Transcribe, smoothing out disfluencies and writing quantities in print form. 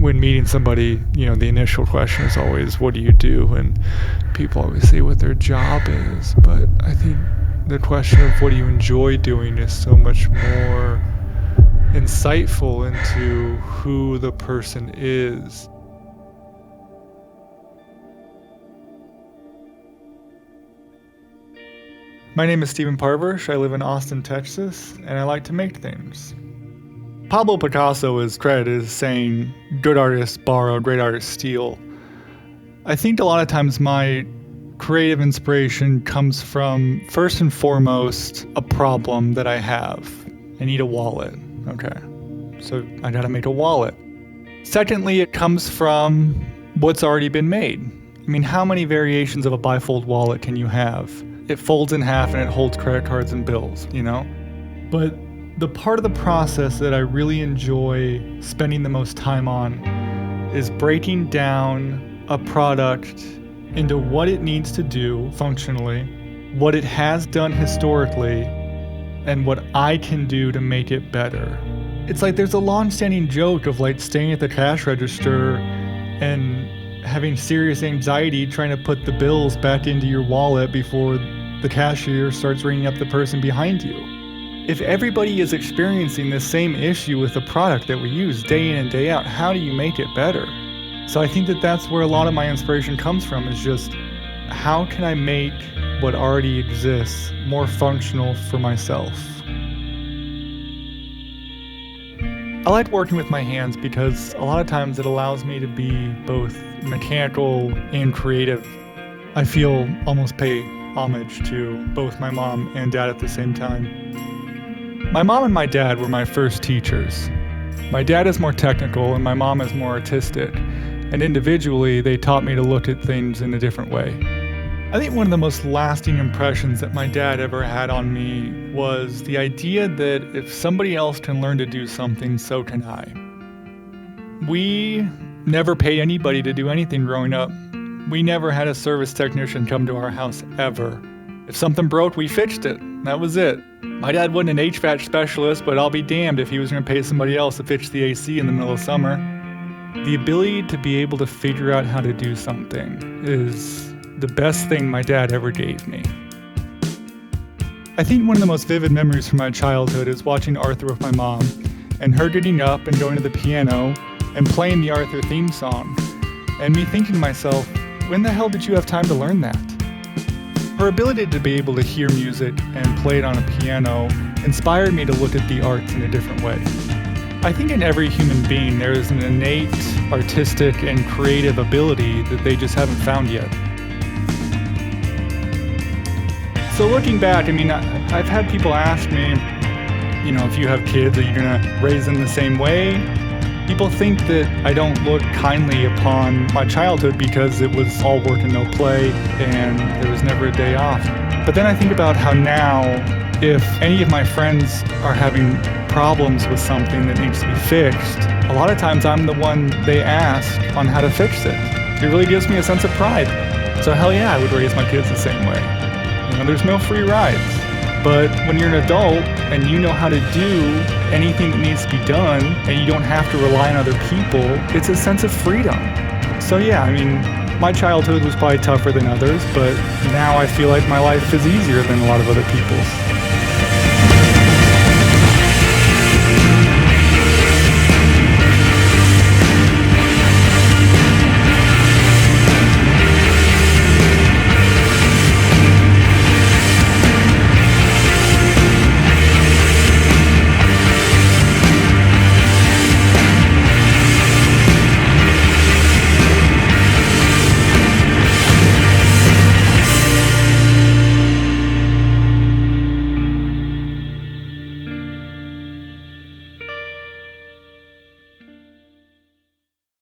when meeting somebody, the initial question is always, what do you do? And people always say what their job is. But I think the question of what do you enjoy doing is so much more insightful into who the person is. My name is Stephen Parvaresh. I live in Austin, Texas, and I like to make things. Pablo Picasso is credited as saying, good artists borrow, great artists steal. I think a lot of times my creative inspiration comes from, first and foremost, a problem that I have. I need a wallet. Okay, so I gotta make a wallet. Secondly, it comes from what's already been made. I mean, how many variations of a bifold wallet can you have? It folds in half and it holds credit cards and bills, But the part of the process that I really enjoy spending the most time on is breaking down a product into what it needs to do functionally, what it has done historically, and what I can do to make it better. It's like there's a long-standing joke of staying at the cash register and having serious anxiety trying to put the bills back into your wallet before the cashier starts ringing up the person behind you. If everybody is experiencing the same issue with the product that we use day in and day out, how do you make it better? So I think that that's where a lot of my inspiration comes from, is just how can I make what already exists more functional for myself? I like working with my hands because a lot of times it allows me to be both mechanical and creative. I feel almost pay homage to both my mom and dad at the same time. My mom and my dad were my first teachers. My dad is more technical and my mom is more artistic. And individually, they taught me to look at things in a different way. I think one of the most lasting impressions that my dad ever had on me was the idea that if somebody else can learn to do something, so can I. We never paid anybody to do anything growing up. We never had a service technician come to our house, ever. If something broke, we fixed it. That was it. My dad wasn't an HVAC specialist, but I'll be damned if he was going to pay somebody else to fix the AC in the middle of summer. The ability to be able to figure out how to do something is the best thing my dad ever gave me. I think one of the most vivid memories from my childhood is watching Arthur with my mom, and her getting up and going to the piano and playing the Arthur theme song, and me thinking to myself, when the hell did you have time to learn that? Her ability to be able to hear music and play it on a piano inspired me to look at the arts in a different way. I think in every human being there is an innate artistic and creative ability that they just haven't found yet. So looking back, I've had people ask me, if you have kids, are you going to raise them the same way? People think that I don't look kindly upon my childhood because it was all work and no play and there was never a day off. But then I think about how now, if any of my friends are having problems with something that needs to be fixed, a lot of times I'm the one they ask on how to fix it. It really gives me a sense of pride. So hell yeah, I would raise my kids the same way. There's no free rides. But when you're an adult and you know how to do anything that needs to be done and you don't have to rely on other people, it's a sense of freedom. So yeah, my childhood was probably tougher than others, but now I feel like my life is easier than a lot of other people's.